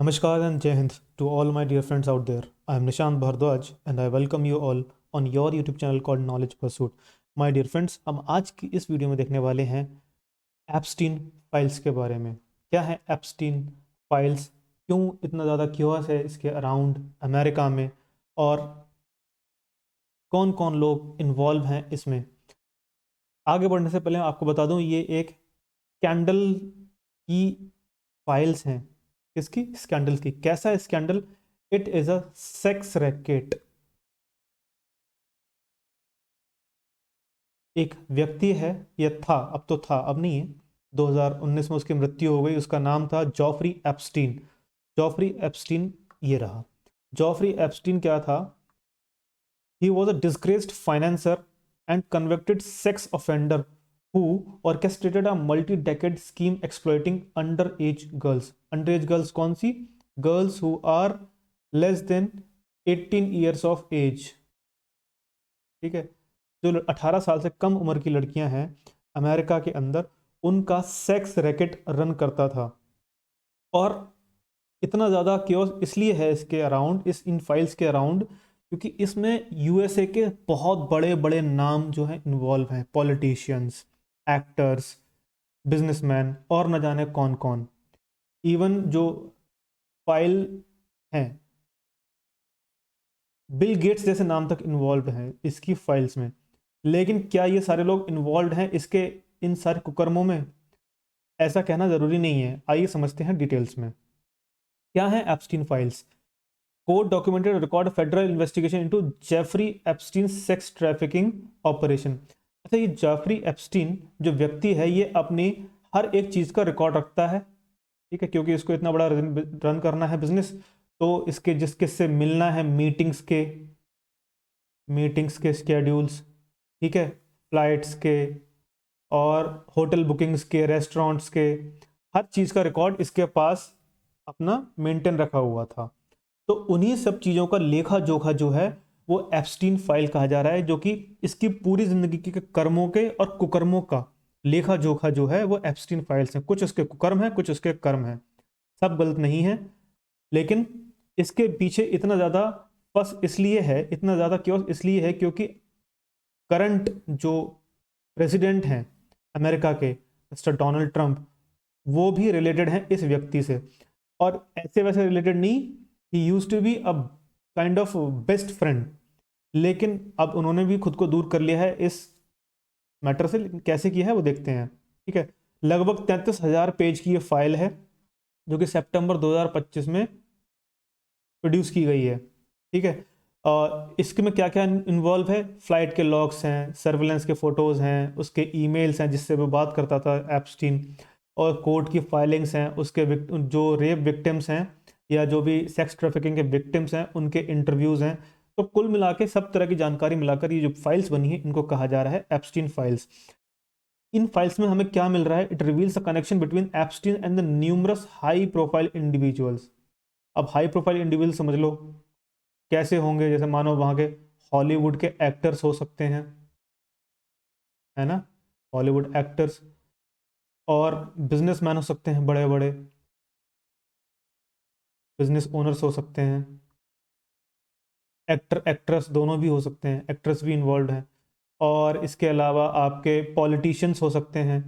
Namaskar and Jai Hind to all my dear friends out there. I am Nishant Bhardwaj and I welcome you all on your YouTube channel called Knowledge Pursuit. My dear friends, हम आज की इस video में देखने वाले हैं Epstein files के बारे में। क्या है एप्स्टीन फाइल्स, क्यों इतना ज़्यादा क्यूरियस है इसके अराउंड अमेरिका में, और कौन कौन लोग इन्वॉल्व हैं इसमें। आगे बढ़ने से पहले आपको बता दूं, ये एक स्कैंडल की फाइल्स हैं। किसकी? स्कैंडल की। कैसा scandal? It is a sex racket. एक व्यक्ति है, ये था, अब तो था, अब नहीं है, 2019 में उसकी मृत्यु हो गई। उसका नाम था जॉफरी एप्स्टीन। जॉफरी एप्स्टीन ये रहा। जॉफरी एप्स्टीन क्या था? He was a disgraced financier and convicted sex offender who orchestrated a multi-decade scheme exploiting underage girls. Underage girls कौन सी? Girls who are less than 18 years of age. ठीक है, जो 18 साल से कम उम्र की लड़कियां हैं अमेरिका के अंदर, उनका सेक्स रैकेट रन करता था। और इतना ज़्यादा क्योस इसलिए है इसके अराउंड, इन फाइल्स के अराउंड, क्योंकि इसमें यूएसए के बहुत बड़े बड़े नाम जो हैं इन्वॉल्व हैं। पॉलिटिशियंस, एक्टर्स, बिजनेसमैन और न जाने कौन कौन। इवन जो फाइल हैं, बिल गेट्स जैसे नाम तक इन्वॉल्व हैं इसकी फाइल्स में। लेकिन क्या ये सारे लोग इन्वॉल्व हैं इसके इन सारे कुकर्मों में? ऐसा कहना ज़रूरी नहीं है। आइए समझते हैं डिटेल्स में। क्या है Epstein files? Court documented record federal investigation into Jeffrey Epstein sex trafficking operation. अच्छा, ये जेफरी एप्स्टीन जो व्यक्ति है, ये अपनी हर एक चीज़ का रिकॉर्ड रखता है। ठीक है, क्योंकि इसको इतना बड़ा रन करना है बिजनेस, तो इसके जिस किससे मिलना है, मीटिंग्स के स्केड्यूल्स, ठीक है, फ्लाइट्स के और होटल बुकिंग्स के, रेस्टोरेंट्स के, हर चीज़ का रिकॉर्ड इसके पास अपना मेंटेन रखा हुआ था। तो उन्हीं सब चीज़ों का लेखा जोखा जो है वो एप्स्टीन फाइल कहा जा रहा है, जो कि इसकी पूरी जिंदगी के कर्मों के और कुकर्मों का लेखा जोखा जो है वो एप्स्टीन फाइल्स हैं। कुछ उसके कुकर्म हैं, कुछ उसके कर्म हैं, सब गलत नहीं है। लेकिन इसके पीछे इतना ज़्यादा बस इसलिए है, इतना ज़्यादा क्यों इसलिए है क्योंकि करंट जो प्रेसिडेंट हैं अमेरिका के, मिस्टर डोनाल्ड ट्रंप, वो भी रिलेटेड हैं इस व्यक्ति से। और ऐसे वैसे रिलेटेड नहीं, he used to be a kind of best friend, लेकिन अब उन्होंने भी खुद को दूर कर लिया है इस मैटर से। लेकिन कैसे किया है वो देखते हैं। ठीक है, लगभग 33,000 पेज की ये फाइल है, जो कि सितंबर 2025 में प्रोड्यूस की गई है। ठीक है, इसके में क्या क्या इन्वॉल्व है? फ्लाइट के लॉग्स हैं, सर्वेलेंस के फोटोज़ हैं, उसके ईमेल्स हैं जिससे वो बात करता था एप्स्टीन, और कोर्ट की फाइलिंग्स हैं, उसके जो रेप विक्टिम्स हैं या जो भी सेक्स ट्रैफिकिंग के विक्टिम्स हैं उनके इंटरव्यूज़ हैं। तो कुल मिला के सब तरह की जानकारी मिलाकर ये जो फाइल्स बनी है, इनको कहा जा रहा है एप्स्टीन फाइल्स। इन फाइल्स में हमें क्या मिल रहा है? It reveals a connection between Epstein and the numerous high profile individuals. अब हाई प्रोफाइल इंडिविजुअल समझ लो कैसे होंगे। जैसे मानो वहाँ के हॉलीवुड के एक्टर्स हो सकते हैं, है ना, हॉलीवुड एक्टर्स, और बिजनेसमैन हो सकते हैं, बड़े बड़े बिजनेस ओनर्स हो सकते हैं, एक्टर एक्ट्रेस दोनों भी हो सकते हैं, एक्ट्रेस भी इन्वॉल्व हैं, और इसके अलावा आपके पॉलिटिशियंस हो सकते हैं।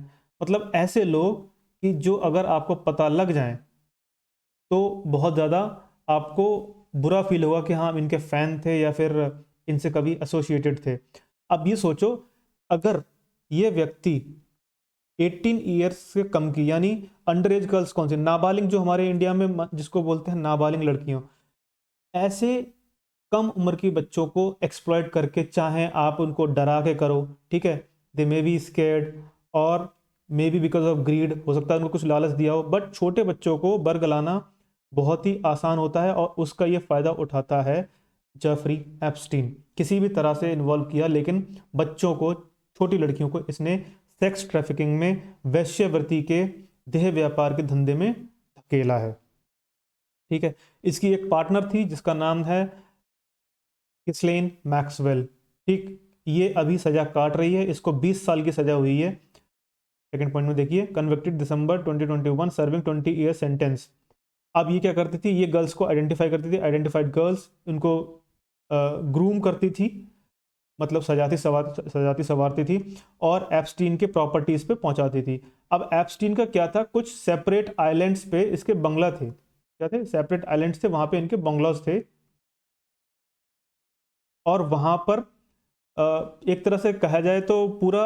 मतलब ऐसे लोग कि जो अगर आपको पता लग जाए तो बहुत ज़्यादा आपको बुरा फील होगा कि हाँ, इनके फ़ैन थे या फिर इनसे कभी एसोसिएटेड थे। अब ये सोचो, अगर ये व्यक्ति 18 ईयर्स से कम की, यानी अंडर एज गर्ल्स कौन सी, नाबालिग, जो हमारे इंडिया में जिसको बोलते हैं नाबालिग लड़कियों, ऐसे कम उम्र की बच्चों को एक्सप्लॉइट करके, चाहे आप उनको डरा के करो, ठीक है, दे मे बी स्केर्ड, और maybe because of greed, हो सकता है उनको कुछ लालच दिया हो, बट छोटे बच्चों को बरगलाना बहुत ही आसान होता है, और उसका ये फ़ायदा उठाता है जेफरी एप्स्टीन। किसी भी तरह से इन्वॉल्व किया, लेकिन बच्चों को, छोटी लड़कियों को इसने सेक्स ट्रैफिकिंग में, वेश्यावृत्ति के, देह व्यापार के धंधे में धकेला है। ठीक है, इसकी एक पार्टनर थी जिसका नाम है किस्लेन मैक्सवेल। ठीक, ये अभी सजा काट रही है, इसको 20 साल की सजा हुई है। सेकंड पॉइंट में देखिए, कन्विक्टेड दिसंबर 2021, सर्विंग 20 ईयर सेंटेंस। अब ये क्या करती थी, ये गर्ल्स को आइडेंटिफाई करती थी, आइडेंटिफाइड गर्ल्स, उनको ग्रूम करती थी, मतलब सजाती सवारती थी, और एप्स्टीन के प्रॉपर्टीज पे पहुंचाती थी। अब एप्स्टीन का क्या था, कुछ सेपरेट आइलैंड्स पे इसके बंगला थे, क्या थे, सेपरेट आइलैंड्स थे, वहां पे इनके बंगलाज थे, और वहां पर एक तरह से कहा जाए तो पूरा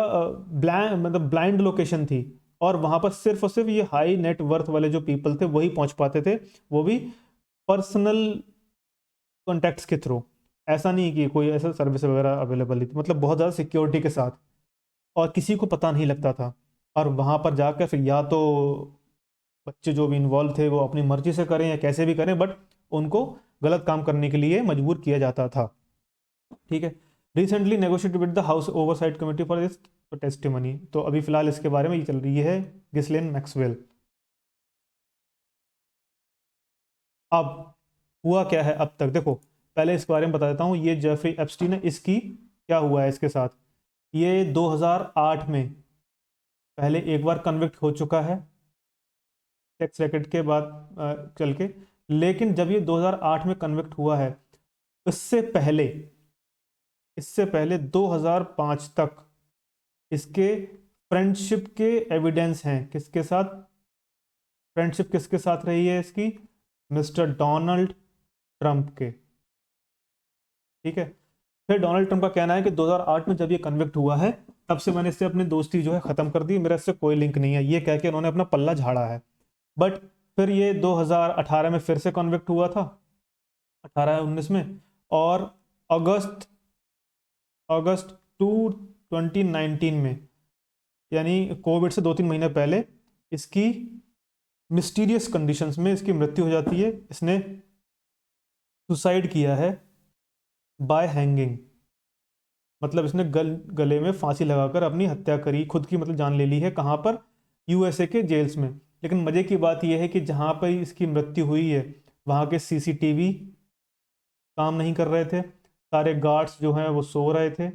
ब्लाइंड, मतलब ब्लाइंड लोकेशन थी, और वहां पर सिर्फ और सिर्फ ये हाई नेट वर्थ वाले जो पीपल थे वही पहुंच पाते थे, वो भी पर्सनल कॉन्टैक्ट्स के थ्रू। ऐसा नहीं कि कोई ऐसा सर्विस वगैरह अवेलेबल नहीं थी, मतलब बहुत ज़्यादा सिक्योरिटी के साथ, और किसी को पता नहीं लगता था। और वहां पर जाकर फिर या तो बच्चे जो भी इन्वॉल्व थे वो अपनी मर्जी से करें या कैसे भी करें, बट उनको गलत काम करने के लिए मजबूर किया जाता था। ठीक है। Recently negotiated with the house oversight committee for this testimony, तो अभी फिलहाल इसके बारे में ये चल रही है, गिसलेन मैक्सवेल। अब हुआ क्या है अब तक, देखो पहले इसके बारे में बता देता हूँ, ये जेफरी एप्स्टीन है, इसकी क्या हुआ है इसके साथ। ये 2008 में पहले एक बार कन्विक्ट हो चुका है सेक्स रैकेट के बाद चल के, लेकिन जब ये 2008 में कन्विक्ट हुआ है, इससे पहले, इससे पहले 2005 तक इसके फ्रेंडशिप के एविडेंस हैं, किसके साथ, फ्रेंडशिप किसके साथ रही है इसकी, मिस्टर डोनाल्ड ट्रंप के। ठीक है। फिर डोनाल्ड ट्रंप का कहना है कि 2008 में जब ये कन्विक्ट हुआ है, तब से मैंने इससे अपनी दोस्ती जो है खत्म कर दी, मेरा इससे कोई लिंक नहीं है, ये कह के उन्होंने अपना पल्ला झाड़ा है। बट फिर ये 2018 में फिर से कन्विक्ट हुआ था, 18-19 में, और अगस्त अगस्त 2019 में, यानी कोविड से 2-3 महीने पहले, इसकी मिस्टीरियस कंडीशंस में इसकी मृत्यु हो जाती है। इसने सुसाइड किया है बाय हैंगिंग, मतलब इसने गले में फांसी लगाकर अपनी हत्या करी, खुद की मतलब जान ले ली है। कहाँ पर, यूएसए के जेल्स में। लेकिन मज़े की बात यह है कि जहाँ पर इसकी मृत्यु हुई है, वहाँ के सीसीटीवी काम नहीं कर रहे थे, सारे गार्ड्स जो हैं वो सो रहे थे,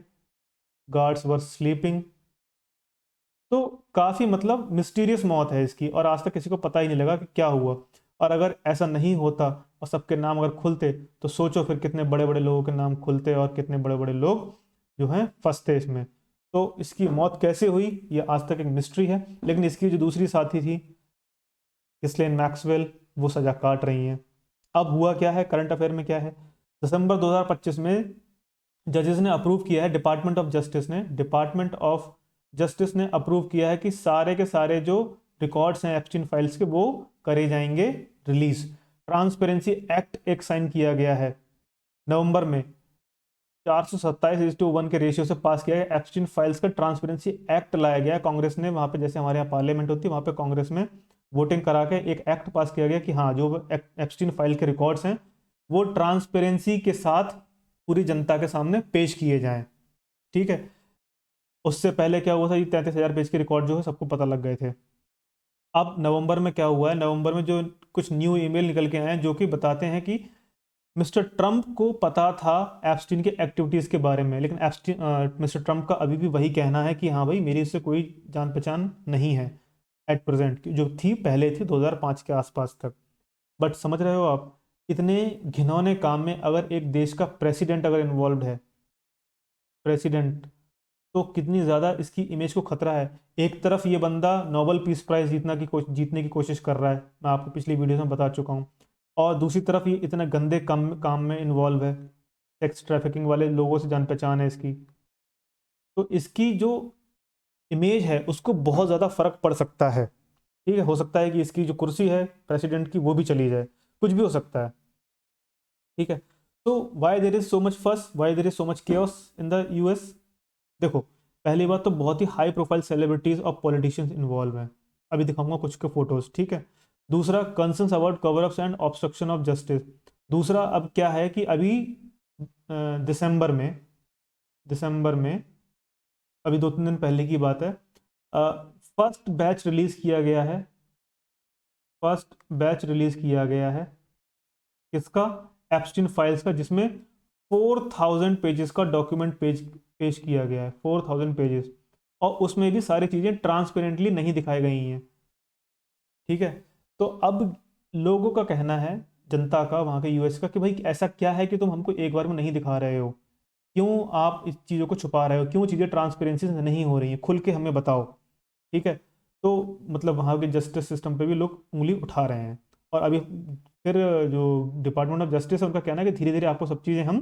गार्ड्स वर स्लीपिंग। तो काफ़ी मतलब मिस्टीरियस मौत है इसकी, और आज तक किसी को पता ही नहीं लगा कि क्या हुआ। और अगर ऐसा नहीं होता और सबके नाम अगर खुलते, तो सोचो फिर कितने बड़े बड़े लोगों के नाम खुलते और कितने बड़े बड़े लोग जो हैं फंसते इसमें। तो इसकी मौत कैसे हुई ये आज तक एक मिस्ट्री है। लेकिन इसकी जो दूसरी साथी थी गिस्लेन मैक्सवेल, वो सजा काट रही हैं। अब हुआ क्या है, करंट अफेयर में क्या है, दिसंबर 2025 में जजेस ने अप्रूव किया है, डिपार्टमेंट ऑफ जस्टिस ने अप्रूव किया है कि सारे के सारे जो रिकॉर्ड्स हैं एप्स्टीन फाइल्स के, वो करे जाएंगे रिलीज। ट्रांसपेरेंसी एक्ट एक साइन किया गया है नवंबर में, 427:1 के रेशियो से पास किया गया एप्स्टीन फाइल्स का ट्रांसपेरेंसी एक्ट लाया गया कांग्रेस ने, वहां पे जैसे हमारे यहाँ पार्लियामेंट होती है, वहां पे कांग्रेस में वोटिंग करा के एक एक्ट पास किया गया कि हाँ, जो एप्स्टीन फाइल के रिकॉर्ड्स हैं वो ट्रांसपेरेंसी के साथ पूरी जनता के सामने पेश किए जाएं। ठीक है। उससे पहले क्या हुआ था, ये 33,000 पेज के रिकॉर्ड जो है सबको पता लग गए थे। अब नवंबर में क्या हुआ है, नवंबर में जो कुछ न्यू ईमेल निकल के आए हैं जो कि बताते हैं कि मिस्टर ट्रंप को पता था एप्स्टीन के एक्टिविटीज़ के बारे में, लेकिन मिस्टर ट्रंप का अभी भी वही कहना है कि हाँ भाई, मेरी इससे कोई जान पहचान नहीं है एट प्रेजेंट, जो थी पहले थी 2005 के आसपास तक। बट समझ रहे हो आप, इतने घिनौने काम में अगर एक देश का प्रेसिडेंट अगर इन्वॉल्व है, प्रेसिडेंट, तो कितनी ज़्यादा इसकी इमेज को खतरा है। एक तरफ ये बंदा नोबेल पीस प्राइज जीतने की कोशिश कर रहा है, मैं आपको पिछली वीडियो में बता चुका हूँ, और दूसरी तरफ ये इतने गंदे काम में इन्वॉल्व है, सेक्स ट्रैफिकिंग वाले लोगों से जान पहचान है इसकी। तो इसकी जो इमेज है उसको बहुत ज़्यादा फर्क पड़ सकता है। ठीक है, हो सकता है कि इसकी जो कुर्सी है प्रेसिडेंट की वो भी चली जाए, कुछ भी हो सकता है। ठीक है। तो why there is so much fuss, why there is so much chaos in the US. देखो, पहली बात तो बहुत ही हाई प्रोफाइल सेलिब्रिटीज और पॉलिटिशियंस इन्वॉल्व हैं, अभी दिखाऊंगा कुछ के फोटोज। ठीक है। दूसरा, concerns about cover ups and obstruction of justice. दूसरा अब क्या है कि अभी दिसंबर में, अभी 2-3 दिन पहले की बात है, फर्स्ट बैच रिलीज किया गया है, किसका, एप्स्टीन फाइल्स का, जिसमें 4,000 पेजेस का डॉक्यूमेंट पेश किया गया है, 4,000 पेजेस, और उसमें भी सारी चीज़ें ट्रांसपेरेंटली नहीं दिखाई गई हैं। ठीक है। तो अब लोगों का कहना है, जनता का, वहाँ के यूएस का, कि भाई ऐसा क्या है कि तुम हमको एक बार में नहीं दिखा रहे हो, क्यों आप इस चीज़ों को छुपा रहे हो, क्यों चीज़ें ट्रांसपेरेंसी से नहीं हो रही हैं, खुल के हमें बताओ। ठीक है। तो मतलब वहाँ के जस्टिस सिस्टम पे भी लोग उंगली उठा रहे हैं। और अभी फिर जो डिपार्टमेंट ऑफ जस्टिस है, उनका कहना है कि धीरे धीरे आपको सब चीज़ें हम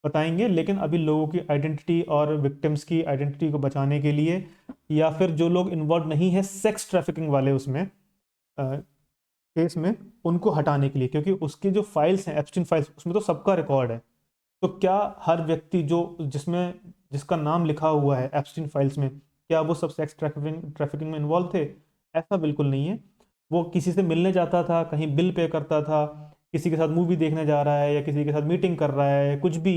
बताएंगे, लेकिन अभी लोगों की आइडेंटिटी और विक्टिम्स की आइडेंटिटी को बचाने के लिए, या फिर जो लोग इन्वॉल्व नहीं है सेक्स ट्रैफिकिंग वाले उसमें केस में, उनको हटाने के लिए, क्योंकि उसकी जो फाइल्स हैं, एप्स्टीन फाइल्स, उसमें तो सबका रिकॉर्ड है। तो क्या हर व्यक्ति जो जिसमें जिसका नाम लिखा हुआ है एप्स्टीन फाइल्स में, क्या वो सब सेक्स ट्रैफिकिंग ट्रैफिकिंग में इन्वॉल्व थे? ऐसा बिल्कुल नहीं है। वो किसी से मिलने जाता था, कहीं बिल पे करता था, किसी के साथ मूवी देखने जा रहा है, या किसी के साथ मीटिंग कर रहा है, कुछ भी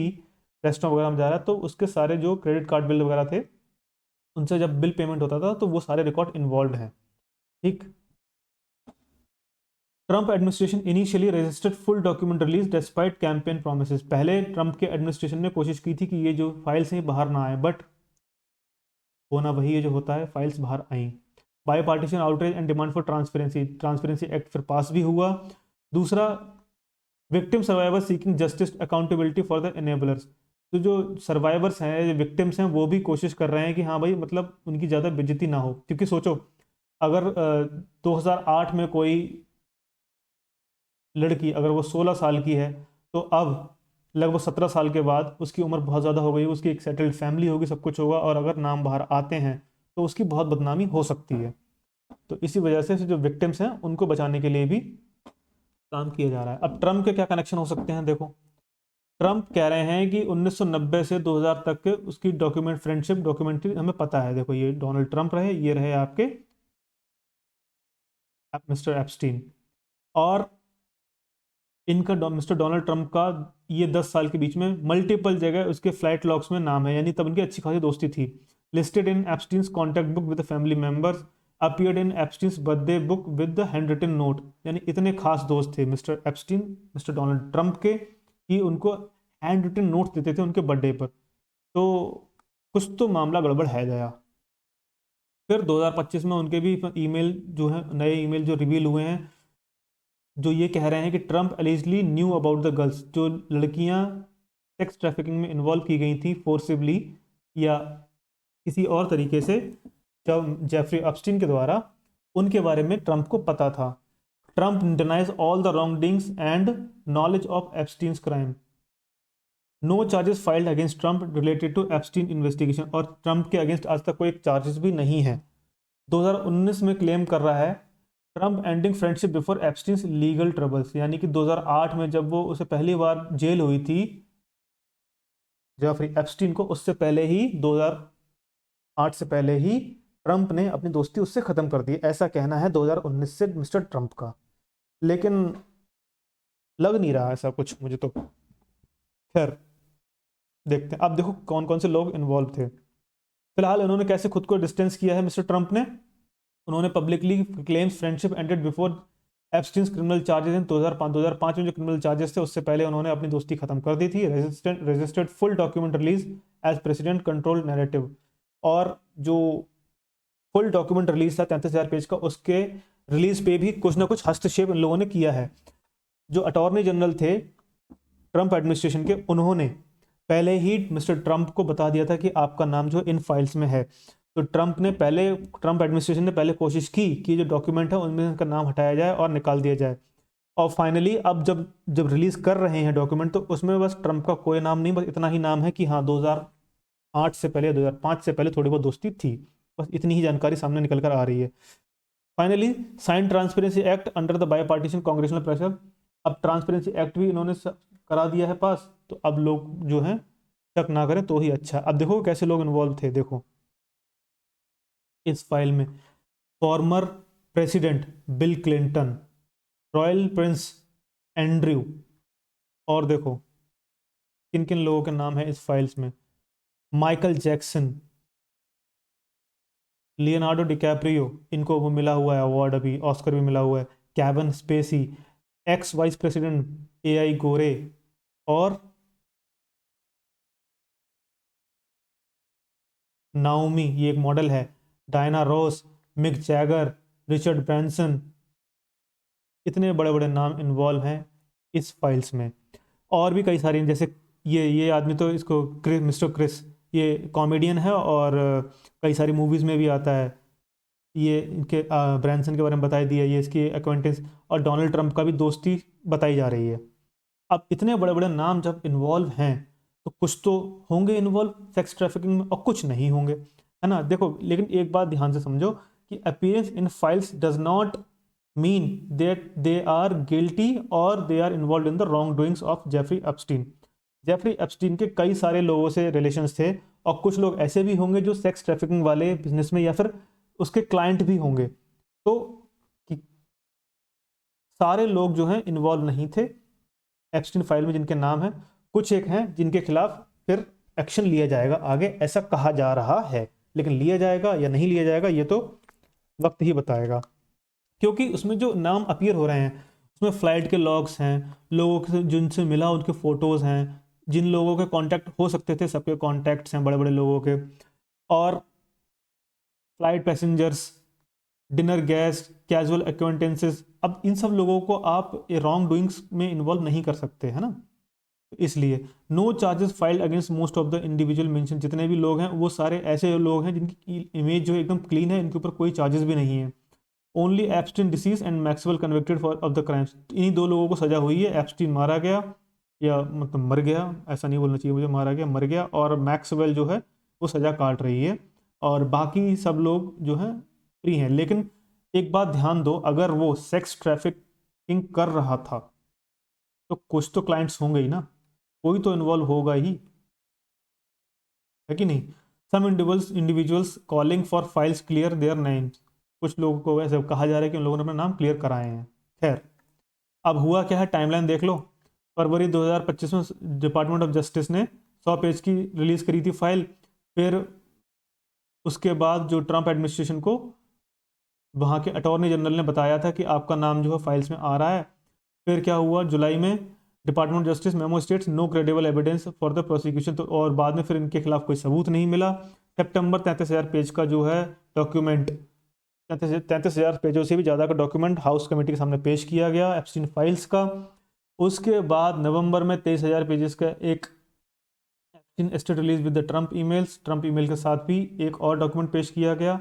रेस्टोरेंट वगैरह में जा रहा है, तो उसके सारे जो क्रेडिट कार्ड बिल वगैरह थे, उनसे जब बिल पेमेंट होता था तो वो सारे रिकॉर्ड इन्वॉल्व हैं। ठीक। Trump administration initially registered full document release despite campaign promises. पहले ट्रंप के एडमिनिस्ट्रेशन ने कोशिश की थी कि ये जो फाइल्स हैं बाहर ना आए, बट होना वही है जो होता है, फाइल्स बाहर आई। Bipartisan outreach and demand for transparency, transparency act फिर पास भी हुआ। दूसरा, victim survivor seeking justice accountability for the enablers. तो जो सर्वाइवर्स हैं, जो विक्टिम्स हैं, वो भी कोशिश कर रहे हैं कि हाँ भाई, मतलब उनकी ज़्यादा बेइज्जती ना हो। क्योंकि सोचो, अगर 2008 में कोई लड़की, अगर वो 16 साल की है, तो अब लगभग 17 साल के बाद उसकी उम्र बहुत ज़्यादा हो गई, उसकी एक सेटल्ड फैमिली होगी, सब कुछ होगा, और अगर नाम बाहर आते हैं तो उसकी बहुत बदनामी हो सकती है। तो इसी वजह से जो विक्टिम्स हैं उनको बचाने के लिए भी काम किया जा रहा है। अब ट्रम्प के क्या कनेक्शन हो सकते हैं, देखो। ट्रम्प कह रहे हैं कि 1990 से 2000 तक के उसकी डॉक्यूमेंट फ्रेंडशिप डॉक्यूमेंट्री हमें पता है। देखो, ये डोनाल्ड ट्रम्प रहे, ये रहे आपके मिस्टर एप्स्टीन। और इनका मिस्टर डोनाल्ड ट्रंप का ये 10 साल के बीच में मल्टीपल जगह उसके फ्लाइट लॉग्स में नाम है, यानी तब उनकी अच्छी खासी दोस्ती थी। Listed in Epstein's contact book with family members, appeared in Epstein's birthday book with the hand written note. यानी इतने खास दोस्त थे mister Epstein mister Donald Trump के, कि उनको हैंड रिटन नोट देते थे उनके बर्थडे पर। तो कुछ तो मामला गड़बड़ है गया। फिर 2025 में उनके भी ईमेल जो है, नए ईमेल जो रिवील हुए हैं, जो ये कह रहे हैं कि Trump allegedly knew about the girls, जो लड़कियां सेक्स ट्रैफिकिंग में इन्वॉल्व की गई थी फोर्सिबली या किसी और तरीके से, जब जेफरी अपस्टीन के द्वारा, उनके बारे में ट्रंप को पता था। Trump denies all the wrongdoings and knowledge of Epstein's crime. No charges filed against Trump related to Epstein investigation. और ट्रंप के अगेंस्ट आज तक कोई चार्जेस भी नहीं है। 2019 में क्लेम कर रहा है Trump ending friendship before Epstein's legal troubles, यानी कि 2008 में जब वो उसे पहली बार जेल हुई थी, जेफरी एप्स्टीन को, उससे पहले ही 2008 से पहले ही ट्रंप ने अपनी दोस्ती उससे खत्म कर दी, ऐसा कहना है 2019 से मिस्टर ट्रंप का। लेकिन लग नहीं रहा ऐसा कुछ मुझे तो। खैर, देखते हैं। अब देखो कौन कौन से लोग इन्वॉल्व थे। फिलहाल उन्होंने कैसे खुद को डिस्टेंस किया है मिस्टर ट्रंप ने। उन्होंने publicly claims friendship ended before Epstein's criminal charges in 2005 में जो क्रिमिनल चार्जेस थे उससे पहले उन्होंने अपनी दोस्ती खत्म कर दी थी। Registered full document release as president control narrative. और जो फुल डॉक्यूमेंट रिलीज था 33,000 पेज का, उसके रिलीज पे भी कुछ ना कुछ हस्तक्षेप इन लोगों ने किया है। जो अटॉर्नी जनरल थे ट्रंप एडमिनिस्ट्रेशन के, उन्होंने पहले ही मिस्टर ट्रंप को बता दिया था कि आपका नाम जो इन फाइल्स में है। तो ट्रंप एडमिनिस्ट्रेशन ने पहले कोशिश की कि जो डॉक्यूमेंट है उनमें उनका नाम हटाया जाए और निकाल दिया जाए। और फाइनली अब जब जब रिलीज कर रहे हैं डॉक्यूमेंट, तो उसमें बस ट्रंप का कोई नाम नहीं, बस इतना ही नाम है कि हाँ, 2008 से पहले, 2005 से पहले थोड़ी बहुत दोस्ती थी। बस इतनी ही जानकारी सामने निकल कर आ रही है। Finally, sign transparency act under the bipartisan congressional pressure. अब ट्रांसपेरेंसी एक्ट भी इन्होंने करा दिया है पास, तो अब लोग जो हैं शक ना करें तो ही अच्छा। अब देखो कैसे लोग इन्वॉल्व थे, देखो इस फाइल में। Former president bill Clinton, royal Prince Andrew, और देखो किन किन लोगों के नाम है इस फाइल्स में। माइकल जैक्सन, लियोनार्डो डिकैप्रियो, इनको वो मिला हुआ है अवार्ड, अभी ऑस्कर भी मिला हुआ है। Kevin Spacey, ex vice president Al Gore, और नाओमी, ये एक मॉडल है। Diana Ross, Mick Jagger, Richard Branson, इतने बड़े बड़े नाम इन्वॉल्व हैं इस फाइल्स में। और भी कई सारी, जैसे ये आदमी तो इसको मिस्टर क्रिस, ये कॉमेडियन है और कई सारी मूवीज़ में भी आता है। ये इनके ब्रैंसन के बारे में बताई दिया, ये इसकी एक्वेंटेंस और डोनाल्ड ट्रंप का भी दोस्ती बताई जा रही है। अब इतने बड़े बड़े नाम जब इन्वॉल्व हैं तो कुछ तो होंगे इन्वॉल्व सेक्स ट्रैफिकिंग में और कुछ नहीं होंगे, है ना। देखो, लेकिन एक बात ध्यान से समझो कि appearance in files does not mean that they are guilty or they are involve in the wrong doings of Jeffrey Epstein. Jeffrey Epstein के कई सारे लोगों से रिलेशंस थे और कुछ लोग ऐसे भी होंगे जो सेक्स ट्रैफिकिंग वाले बिजनेस में या फिर उसके क्लाइंट भी होंगे। तो कि सारे लोग जो हैं इन्वॉल्व नहीं थे एप्स्टीन फाइल में जिनके नाम हैं, कुछ एक हैं जिनके खिलाफ फिर एक्शन लिया जाएगा आगे, ऐसा कहा जा रहा है। लेकिन लिया जाएगा या नहीं लिया जाएगा ये तो वक्त ही बताएगा, क्योंकि उसमें जो नाम अपीयर हो रहे हैं उसमें फ्लाइट के लॉग्स हैं, लोगों से जिनसे मिला उनके फोटोज़ हैं, जिन लोगों के कांटेक्ट हो सकते थे सबके कांटेक्ट्स हैं बड़े बड़े लोगों के, और flight passengers, dinner guest, casual acquaintances. अब इन सब लोगों को आप रॉन्ग डूइंग्स में इन्वॉल्व नहीं कर सकते, है ना। इसलिए no charges filed against most of the individual mention, जितने भी लोग हैं वो सारे ऐसे लोग हैं जिनकी इमेज जो एकदम क्लीन है, इनके ऊपर कोई चार्जेस भी नहीं है। Only Epstein disease and Maxwell convicted for of the crimes, इन्हीं दो लोगों को सजा हुई है। एप्स्टीन मारा गया, या मतलब मर गया, ऐसा नहीं बोलना चाहिए मुझे, मारा गया मर गया, और मैक्सवेल जो है वो सजा काट रही है, और बाकी सब लोग जो हैं फ्री हैं। लेकिन एक बात ध्यान दो, अगर वो सेक्स ट्रैफिकिंग कर रहा था तो कुछ तो क्लाइंट्स होंगे ही ना, कोई तो इन्वॉल्व होगा ही, है कि नहीं। Some individuals calling for files clear their names, कुछ लोगों को ऐसे कहा जा रहा है कि उन लोगों ने अपना नाम क्लियर कराए हैं। खैर, अब हुआ क्या है, टाइमलाइन देख लो। फरवरी 2025 में डिपार्टमेंट ऑफ जस्टिस ने 100 पेज की रिलीज करी थी फाइल। फिर उसके बाद जो ट्रंप एडमिनिस्ट्रेशन को वहाँ के अटॉर्नी जनरल ने बताया था कि आपका नाम जो है फाइल्स में आ रहा है। फिर क्या हुआ, जुलाई में department of justice memo states no credible evidence for the prosecution, तो और बाद में फिर इनके खिलाफ कोई सबूत नहीं मिला। सितंबर 33,000 पेज का जो है डॉक्यूमेंट, 33,000 पेजों से भी ज़्यादा का डॉक्यूमेंट हाउस कमेटी के सामने पेश किया गया एप्स्टीन फाइल्स का। उसके बाद नवंबर में 23,000 पेजेस का एक Epstein state release with the Trump email के साथ भी एक और डॉक्यूमेंट पेश किया गया।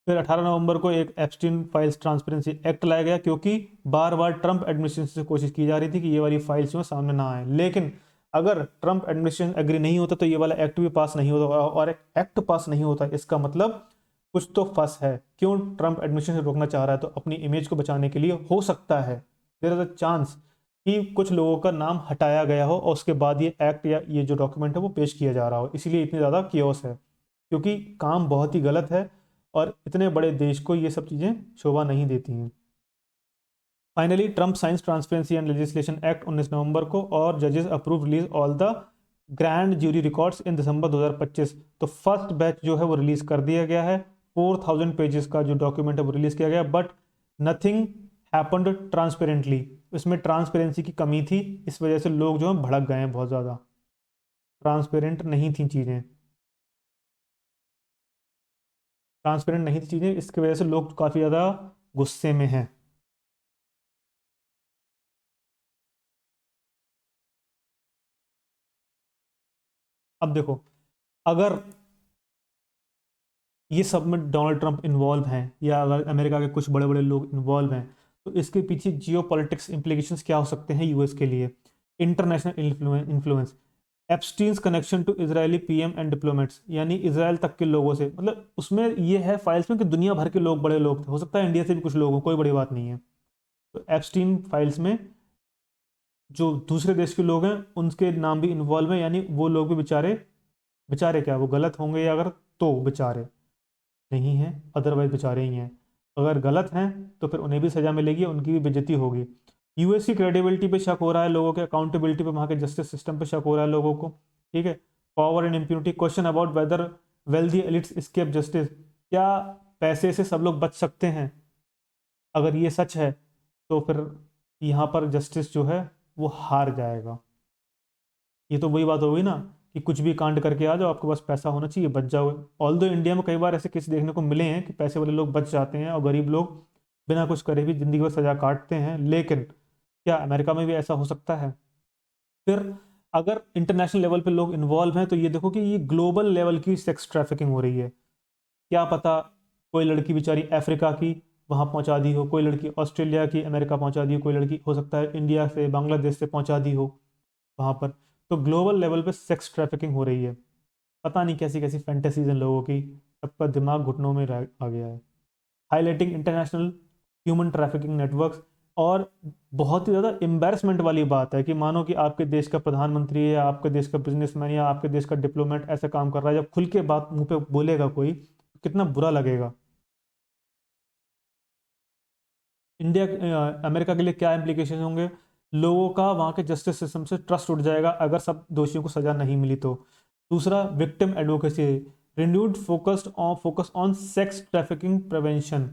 फिर 18 नवंबर को एक एप्स्टीन फाइल्स ट्रांसपेरेंसी एक्ट लाया गया, क्योंकि बार बार ट्रंप एडमिनिस्ट्रेशन से कोशिश की जा रही थी कि ये वाली फाइल्स जो सामने ना आए। लेकिन अगर ट्रंप एडमिनिस्ट्रेशन एग्री नहीं होता तो ये वाला एक्ट भी पास नहीं होता, और एक्ट पास नहीं होता इसका मतलब कुछ तो फंस है। क्यों ट्रंप एडमिनिस्ट्रेशन रोकना चाह रहा है, तो अपनी इमेज को बचाने के लिए हो सकता है, देयर इज अ चांस कि कुछ लोगों का नाम हटाया गया हो और उसके बाद ये एक्ट या ये जो डॉक्यूमेंट है वो पेश किया जा रहा हो, इसीलिए इतनी ज़्यादा कियोस है, क्योंकि काम बहुत ही गलत है और इतने बड़े देश को ये सब चीज़ें शोभा नहीं देती हैं। Finally Trump signs transparency and legislation act 19 नवंबर को, और जजेस approve release all the grand jury records in December 2025। तो फर्स्ट बैच जो है वो रिलीज कर दिया गया है, 4,000 पेजेस का जो डॉक्यूमेंट है वो रिलीज किया गया, बट नथिंग हैपन्ड ट्रांसपेरेंटली। इसमें ट्रांसपेरेंसी की कमी थी, इस वजह से लोग जो है भड़क गए हैं बहुत ज़्यादा, ट्रांसपेरेंट नहीं थी चीज़ें, ट्रांसपेरेंट नहीं थी चीज़ें, इसकी वजह से लोग काफ़ी ज़्यादा गुस्से में हैं। अब देखो, अगर ये सब में डोनाल्ड ट्रंप इन्वॉल्व हैं या अगर अमेरिका के कुछ बड़े बड़े लोग इन्वॉल्व हैं, तो इसके पीछे जियो पॉलिटिक्स इम्प्लीकेशंस क्या हो सकते हैं यूएस के लिए। International influence, Epstein's connection to Israeli PM and diplomats, यानी इसराइल तक के लोगों से, मतलब उसमें ये है फाइल्स में कि दुनिया भर के लोग, बड़े लोग थे, हो सकता है इंडिया से भी कुछ लोग हो, कोई बड़ी बात नहीं है। तो एप्स्टीन फाइल्स में जो दूसरे देश के लोग हैं उनके नाम भी इन्वॉल्व हैं, यानी वो लोग भी बेचारे, बेचारे क्या वो गलत होंगे या अगर, तो बेचारे नहीं हैं, अदरवाइज बेचारे ही हैं। अगर गलत हैं तो फिर उन्हें भी सज़ा मिलेगी, उनकी भी बेइज्जती होगी। यूएस की क्रेडिबिलिटी पे शक हो रहा है लोगों के, अकाउंटेबिलिटी पे, वहाँ के जस्टिस सिस्टम पे शक हो रहा है लोगों को, ठीक है। Power and impunity, question about whether wealthy elites escape justice, क्या पैसे से सब लोग बच सकते हैं। अगर ये सच है तो फिर यहाँ पर जस्टिस जो है वो हार जाएगा। ये तो वही बात हो गई ना कि कुछ भी कांड करके आ जाओ, आपके पास पैसा होना चाहिए, बच जाओगे। ऑल दो इंडिया में कई बार ऐसे केस देखने को मिले हैं कि पैसे वाले लोग बच जाते हैं और गरीब लोग बिना कुछ करे भी ज़िंदगी भर सज़ा काटते हैं। लेकिन क्या अमेरिका में भी ऐसा हो सकता है? फिर अगर इंटरनेशनल लेवल पे लोग इन्वॉल्व हैं तो ये देखो कि ये ग्लोबल लेवल की सेक्स ट्रैफिकिंग हो रही है। क्या पता कोई लड़की बेचारी अफ्रीका की वहाँ पहुँचा दी हो, कोई लड़की ऑस्ट्रेलिया की अमेरिका पहुँचा दी हो, कोई लड़की हो सकता है इंडिया से बांग्लादेश से पहुँचा दी हो वहाँ पर। तो ग्लोबल लेवल पे सेक्स ट्रैफिकिंग हो रही है। पता नहीं कैसी कैसी फैंटेसीज हैं लोगों की, सबका दिमाग घुटनों में आ गया है। Highlighting international human trafficking networks. और बहुत ही ज़्यादा एम्बैरसमेंट वाली बात है कि मानो कि आपके देश का प्रधानमंत्री या आपके देश का बिजनेसमैन या आपके देश का डिप्लोमेट ऐसा काम कर रहा है, जब खुल के बात मुंह पे बोलेगा कोई तो कितना बुरा लगेगा। इंडिया अमेरिका के लिए क्या इम्प्लीकेशन होंगे? लोगों का वहाँ के जस्टिस सिस्टम से ट्रस्ट उठ जाएगा अगर सब दोषियों को सजा नहीं मिली तो। दूसरा, victim advocacy, renewed focus on sex trafficking prevention,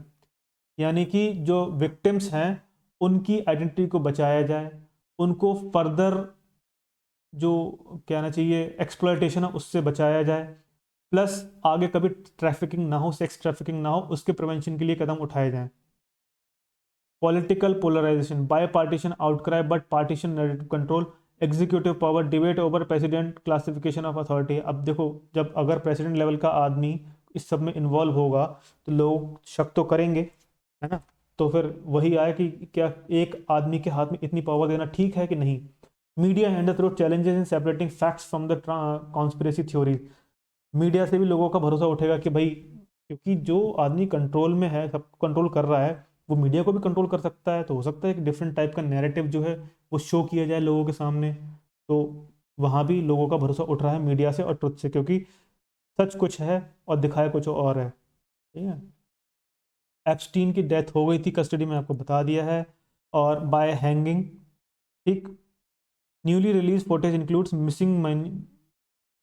यानी कि जो विक्टिम्स हैं उनकी आइडेंटिटी को बचाया जाए, उनको फर्दर जो कहना चाहिए एक्सप्लॉयटेशन है उससे बचाया जाए, प्लस आगे कभी ट्रैफिकिंग ना हो, सेक्स ट्रैफिकिंग ना हो, उसके प्रिवेंशन के लिए कदम उठाए जाएं। Political polarisation, bipartisan outcry but partisan narrative control, executive power, debate over president classification of authority. अब देखो, जब अगर प्रेसिडेंट लेवल का आदमी इस सब में इन्वॉल्व होगा तो लोग शक तो करेंगे, है ना? तो फिर वही आया कि क्या एक आदमी के हाथ में इतनी पावर देना ठीक है कि नहीं। Media handle through challenges in separating facts from the conspiracy theory. Media से भी लोगों का भरोसा उठेगा कि भाई, क्योंकि जो आदमी कंट्रोल में है, सब कंट्रोल कर रहा है, वो मीडिया को भी कंट्रोल कर सकता है, तो हो सकता है कि डिफरेंट टाइप का नैरेटिव जो है वो शो किया जाए लोगों के सामने। तो वहाँ भी लोगों का भरोसा उठ रहा है मीडिया से और ट्रुथ से, क्योंकि सच कुछ है और दिखाया कुछ और है। ठीक है। एप्स्टीन की डेथ हो गई थी कस्टडी में, आपको बता दिया है, और बाय हैंगिंग। ठीक। Newly release footage includes missing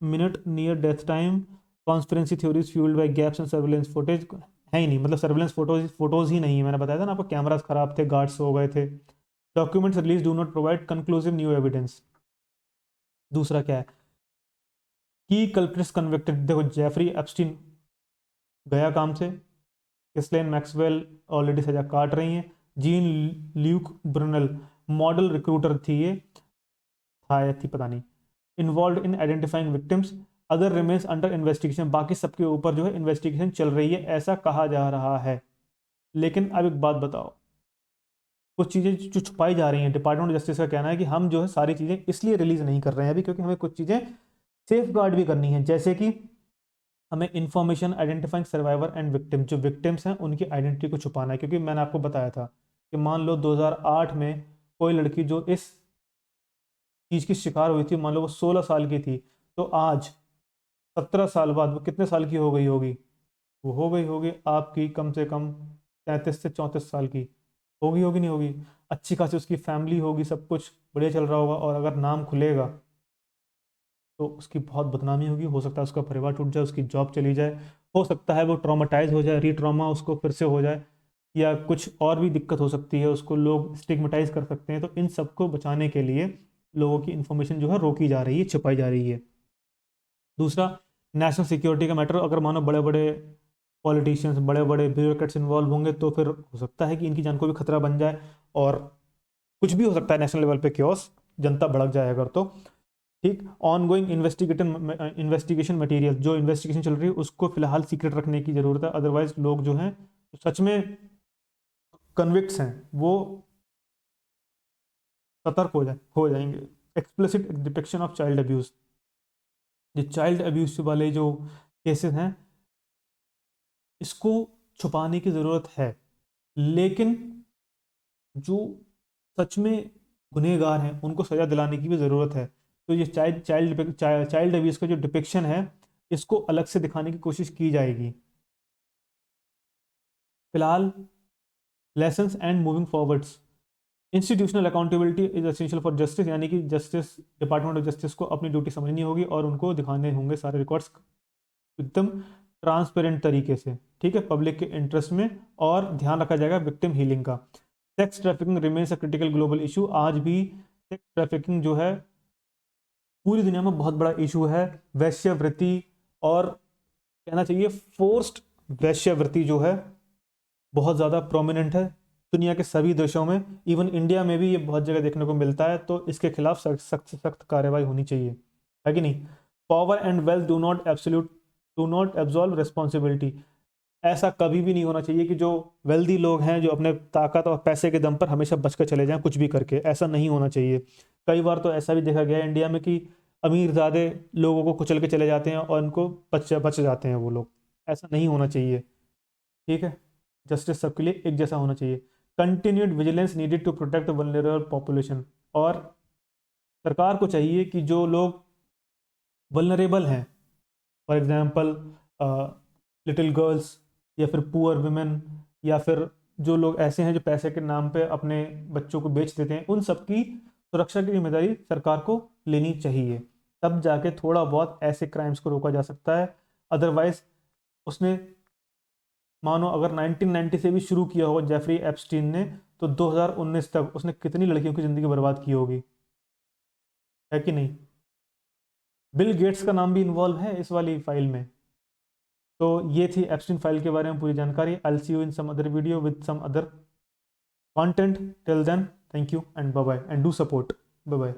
minute near death time, conspiracy theories fuelled by gaps in surveillance footage. है ही नहीं, मतलब सर्विलेंस फोटोज ही नहीं है। मैंने बताया था ना आपको, कैमरास खराब थे, गार्ड्स सो गए थे। Documents release do not provide conclusive new evidence. दूसरा क्या है कि कल्प्रिट्स कन्विक्टेड। देखो, जेफरी एप्स्टीन गया काम से, किस्लेन मैक्सवेल ऑलरेडी सजा काट रही हैं, जीन ल्यूक ब्रुनल मॉडल रिक्रूटर थी, ये था या थी पता नहीं, involve in identifying victims, other remains under investigation. बाकी सबके ऊपर जो है इन्वेस्टिगेशन चल रही है, ऐसा कहा जा रहा है। लेकिन अब एक बात बताओ, कुछ चीज़ें जो छुपाई जा रही हैं, डिपार्टमेंट ऑफ जस्टिस का कहना है कि हम जो है सारी चीज़ें इसलिए रिलीज नहीं कर रहे हैं अभी क्योंकि हमें कुछ चीज़ें सेफ गार्ड भी करनी है। जैसे कि हमें information identifying survivor and victim, जो विक्टिम्स हैं उनकी आइडेंटिटी को छुपाना है। क्योंकि मैंने आपको बताया था कि मान लो 2008 में कोई लड़की जो इस चीज़ की शिकार हुई थी, मान लो वो 16 साल की थी, तो आज 17 साल बाद वो कितने साल की हो गई होगी? वो हो गई होगी आपकी कम से कम 33 से 34 साल की होगी, होगी नहीं होगी? अच्छी खासी उसकी फैमिली होगी, सब कुछ बढ़िया चल रहा होगा, और अगर नाम खुलेगा तो उसकी बहुत बदनामी होगी। हो सकता है उसका परिवार टूट जाए, उसकी जॉब चली जाए, हो सकता है वो ट्रॉमेटाइज हो जाए, रीट्रॉमा उसको फिर से हो जाए, या कुछ और भी दिक्कत हो सकती है, उसको लोग स्टिग्मेटाइज कर सकते हैं। तो इन सबको बचाने के लिए लोगों की इन्फॉर्मेशन जो है रोकी जा रही है, छिपाई जा रही है। दूसरा, नेशनल सिक्योरिटी का मैटर। अगर मानो बड़े बड़े पॉलिटिशियंस, बड़े बड़े ब्यूरोक्रेट्स इन्वॉल्व होंगे तो फिर हो सकता है कि इनकी जान को भी खतरा बन जाए, और कुछ भी हो सकता है नेशनल लेवल पे क्योस, जनता भड़क जाए अगर तो। ठीक। ऑनगोइंग इन्वेस्टिगेशन मटेरियल, जो इन्वेस्टिगेशन चल रही है उसको फिलहाल सीक्रेट रखने की जरूरत है, अदरवाइज लोग जो हैं सच में कन्विक्ट्स हैं वो सतर्क हो जाएंगे। Explicit depiction of child abuse, जो चाइल्ड अब्यूज वाले जो केसेस हैं इसको छुपाने की ज़रूरत है, लेकिन जो सच में गुनहगार हैं उनको सज़ा दिलाने की भी ज़रूरत है। तो ये चाइल्ड अब्यूज़ का जो डिपिक्शन है इसको अलग से दिखाने की कोशिश की जाएगी। फिलहाल lessons and moving forwards, institutional accountability is essential for justice, यानी कि जस्टिस, डिपार्टमेंट ऑफ जस्टिस को अपनी ड्यूटी समझनी होगी और उनको दिखाने होंगे सारे रिकॉर्ड्स एकदम ट्रांसपेरेंट तरीके से, ठीक है, पब्लिक के इंटरेस्ट में, और ध्यान रखा जाएगा विक्टिम हीलिंग का। Sex trafficking remains a critical global issue. आज भी सेक्स ट्रैफिकिंग जो है पूरी दुनिया में बहुत बड़ा इशू है। वैश्यवृत्ति, और कहना चाहिए फोर्स्ड वैश्यवृत्ति जो है बहुत ज़्यादा प्रोमिनेंट है दुनिया के सभी देशों में, इवन इंडिया में भी ये बहुत जगह देखने को मिलता है। तो इसके खिलाफ सख्त सख्त से सख्त कार्रवाई होनी चाहिए, है कि नहीं। Power and wealth do not absolve responsibility. ऐसा कभी भी नहीं होना चाहिए कि जो वेल्दी लोग हैं, जो अपने ताकत और पैसे के दम पर हमेशा बच कर चले जाएं कुछ भी करके, ऐसा नहीं होना चाहिए। कई बार तो ऐसा भी देखा गया है इंडिया में कि अमीर ज़्यादा लोगों को कुचल के चले जाते हैं और उनको बच जाते हैं वो लोग। ऐसा नहीं होना चाहिए, ठीक है। जस्टिस सबके लिए एक जैसा होना चाहिए। Continued vigilance needed to protect vulnerable population. और सरकार को चाहिए कि जो लोग वल्नरेबल हैं, फॉर एग्जांपल लिटिल गर्ल्स, या फिर पुअर वुमेन, या फिर जो लोग ऐसे हैं जो पैसे के नाम पे अपने बच्चों को बेच देते हैं, उन सबकी सुरक्षा की जिम्मेदारी सरकार को लेनी चाहिए। तब जाके थोड़ा बहुत ऐसे क्राइम्स को रोका जा सकता है। अदरवाइज उसने, मानो अगर 1990 से भी शुरू किया होगा जेफरी एप्स्टीन ने, तो 2019 तक उसने कितनी लड़कियों की ज़िंदगी बर्बाद की होगी, है कि नहीं। बिल गेट्स का नाम भी इन्वॉल्व है इस वाली फाइल में। तो ये थी एप्स्टीन फाइल के बारे में पूरी जानकारी। I will see you in some other video with some other content. Till then, thank you and bye bye, and do support. Bye bye.